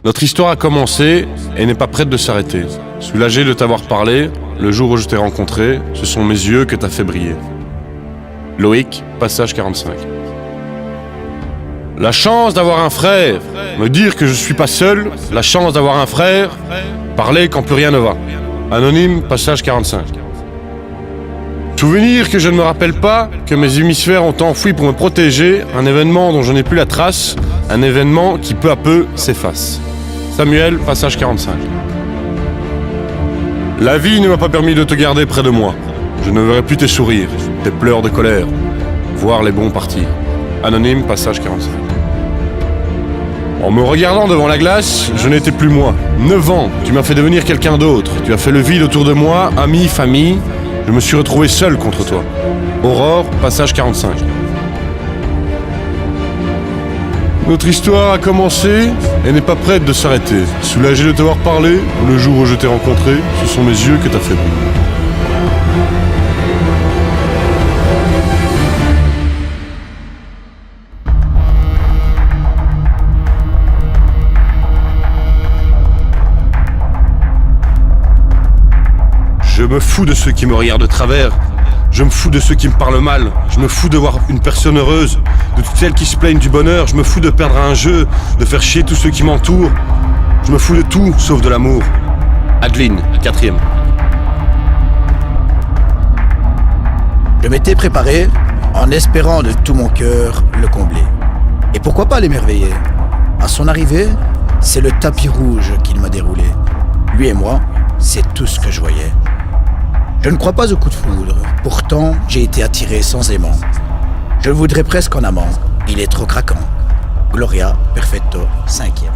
Notre histoire a commencé et n'est pas prête de s'arrêter. Soulagé de t'avoir parlé, le jour où je t'ai rencontré, ce sont mes yeux que t'as fait briller. Loïc, passage 45. La chance d'avoir un frère, me dire que je suis pas seul, la chance d'avoir un frère, parler quand plus rien ne va. Anonyme, passage 45. Souvenir que je ne me rappelle pas, que mes hémisphères ont enfoui pour me protéger, un événement dont je n'ai plus la trace, un événement qui peu à peu s'efface. Samuel, passage 45. La vie ne m'a pas permis de te garder près de moi. Je ne verrai plus tes sourires, tes pleurs de colère, voir les bons partir. Anonyme, passage 45. En me regardant devant la glace, je n'étais plus moi. 9 ans, tu m'as fait devenir quelqu'un d'autre. Tu as fait le vide autour de moi, amis, famille. Je me suis retrouvé seul contre toi. Aurore, passage 45. Notre histoire a commencé et n'est pas prête de s'arrêter. Soulagé de t'avoir parlé, le jour où je t'ai rencontré, ce sont mes yeux que t'as fait briller. Je me fous de ceux qui me regardent de travers. Je me fous de ceux qui me parlent mal. Je me fous de voir une personne heureuse. De toutes celles qui se plaignent du bonheur. Je me fous de perdre un jeu. De faire chier tous ceux qui m'entourent. Je me fous de tout, sauf de l'amour. Adeline, 4e. Je m'étais préparé en espérant de tout mon cœur le combler. Et pourquoi pas l'émerveiller? À son arrivée, c'est le tapis rouge qu'il m'a déroulé. Lui et moi, c'est tout ce que je voyais. Je ne crois pas au coup de foudre, pourtant j'ai été attiré sans aimant. Je le voudrais presque en amant, il est trop craquant. Gloria Perfetto, 5e.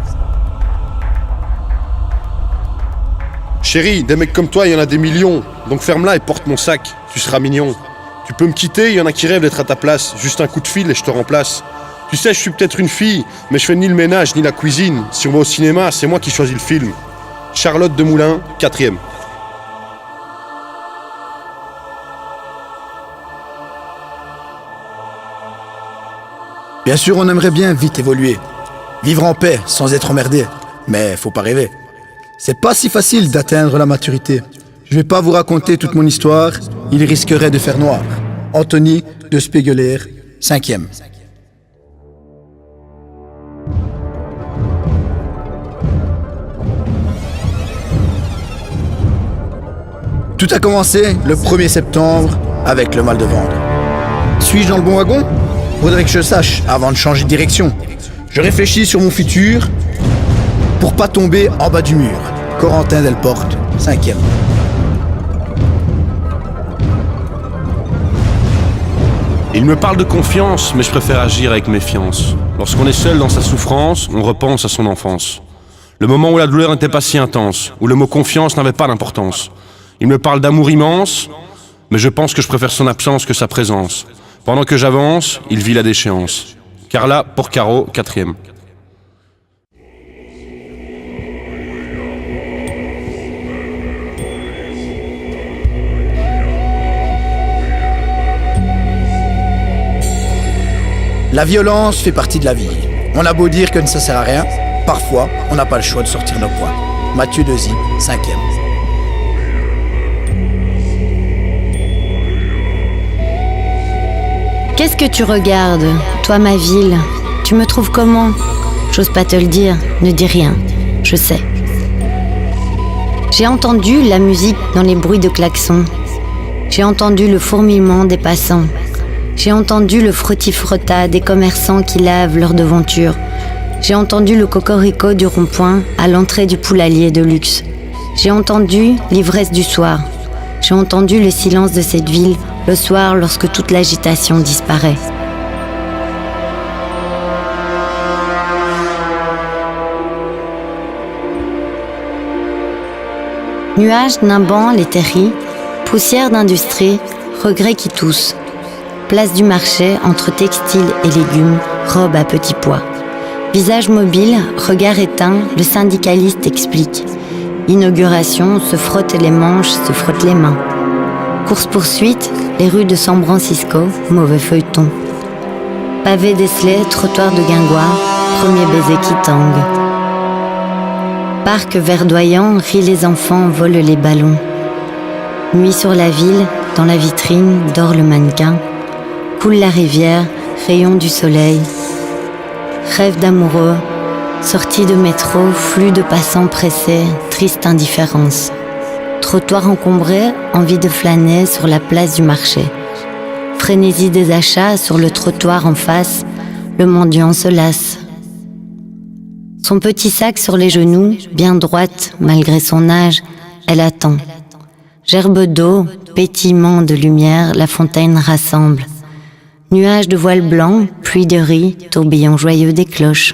Chérie, des mecs comme toi, il y en a des millions. Donc ferme-la et porte mon sac, tu seras mignon. Tu peux me quitter, il y en a qui rêvent d'être à ta place. Juste un coup de fil et je te remplace. Tu sais, je suis peut-être une fille, mais je fais ni le ménage ni la cuisine. Si on va au cinéma, c'est moi qui choisis le film. Charlotte Demoulin, 4e. Bien sûr, on aimerait bien vite évoluer, vivre en paix sans être emmerdé, mais faut pas rêver. C'est pas si facile d'atteindre la maturité. Je vais pas vous raconter toute mon histoire, il risquerait de faire noir. Anthony de Spiegeler, 5e. Tout a commencé le 1er septembre avec le mal de ventre. Suis-je dans le bon wagon? Faudrait que je sache avant de changer de direction. Je réfléchis sur mon futur pour pas tomber en bas du mur. Corentin Delporte, 5e. Il me parle de confiance, mais je préfère agir avec méfiance. Lorsqu'on est seul dans sa souffrance, on repense à son enfance. Le moment où la douleur n'était pas si intense, où le mot confiance n'avait pas d'importance. Il me parle d'amour immense, mais je pense que je préfère son absence que sa présence. Pendant que j'avance, il vit la déchéance. Carla Porcaro, 4e. La violence fait partie de la vie. On a beau dire que ça sert à rien, parfois on n'a pas le choix de sortir nos points. Mathieu Dezy, 5e. Qu'est-ce que tu regardes, toi ma ville? Tu me trouves comment? J'ose pas te le dire, ne dis rien, je sais. J'ai entendu la musique dans les bruits de klaxons. J'ai entendu le fourmillement des passants. J'ai entendu le frotti-frotta des commerçants qui lavent leur devanture. J'ai entendu le cocorico du rond-point à l'entrée du poulailler de luxe. J'ai entendu l'ivresse du soir. J'ai entendu le silence de cette ville le soir lorsque toute l'agitation disparaît. Nuages nimbant les terris, poussière d'industrie, regrets qui toussent. Place du marché entre textiles et légumes, robes à petits pois. Visage mobile, regard éteint, le syndicaliste explique. Inauguration, se frotte les manches, se frotte les mains. Course-poursuite, les rues de San Francisco, mauvais feuilleton. Pavé décelé, trottoir de Guingoire, premier baiser qui tangue. Parc verdoyant, rient les enfants, volent les ballons. Nuit sur la ville, dans la vitrine, dort le mannequin. Coule la rivière, rayon du soleil. Rêve d'amoureux, sortie de métro, flux de passants pressés, triste indifférence. Trottoir encombré, envie de flâner sur la place du marché. Frénésie des achats sur le trottoir en face, le mendiant se lasse. Son petit sac sur les genoux, bien droite, malgré son âge, elle attend. Gerbe d'eau, pétillement de lumière, la fontaine rassemble. Nuages de voile blanc, pluie de riz, tourbillon joyeux des cloches.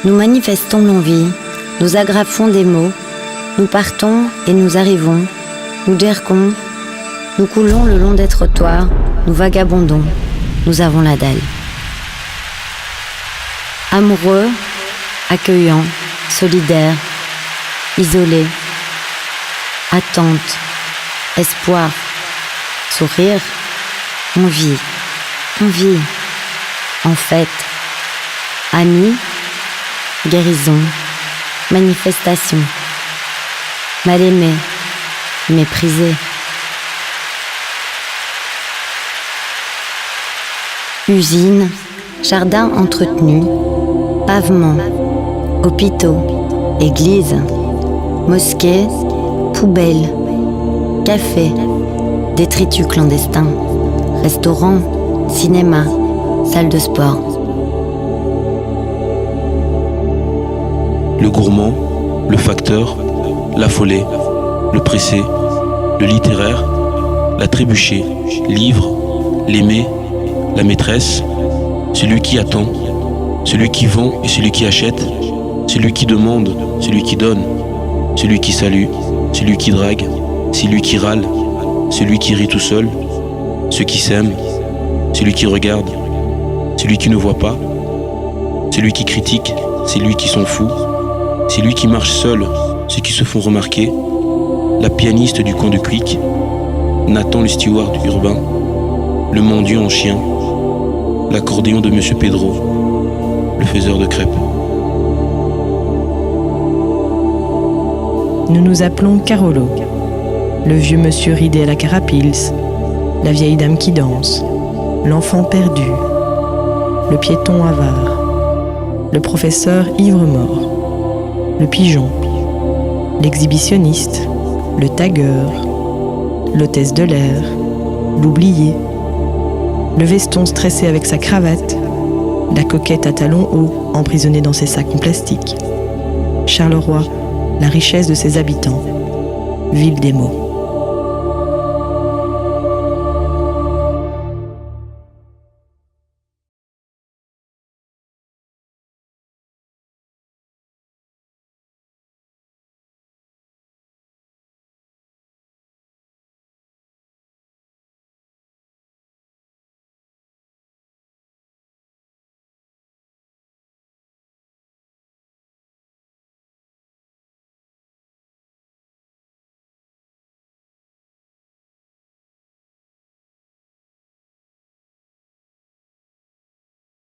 Nous manifestons l'envie, nous agrafons des mots, nous partons et nous arrivons, nous jerkons, nous coulons le long des trottoirs, nous vagabondons, nous avons la dalle. Amoureux, accueillant, solidaire, isolé, attente, espoir, sourire, envie, en fait, amis, guérison, manifestation, mal aimé, méprisé. Usine, jardin entretenu, pavement, hôpitaux, églises, mosquées, poubelles, cafés, détritus clandestins, restaurants, cinéma, salle de sport. Le gourmand, le facteur, l'affolé, le pressé, le littéraire, la trébuché, l'ivre, l'aimé, la maîtresse, celui qui attend, celui qui vend et celui qui achète, celui qui demande, celui qui donne, celui qui salue, celui qui drague, celui qui râle, celui qui rit tout seul, ceux qui s'aiment, celui qui regarde, celui qui ne voit pas, celui qui critique, celui qui s'en fout, celui qui marche seul, ceux qui se font remarquer, la pianiste du coin de Quick, Nathan le steward urbain, le mendiant en chien, l'accordéon de Monsieur Pedro, le faiseur de crêpes. Nous nous appelons Carolo, le vieux monsieur ridé à la carapils, la vieille dame qui danse, l'enfant perdu, le piéton avare, le professeur ivre-mort, le pigeon, l'exhibitionniste, le tagueur, l'hôtesse de l'air, l'oublié, le veston stressé avec sa cravate, la coquette à talons hauts emprisonnée dans ses sacs en plastique. Charleroi, la richesse de ses habitants, ville des mots.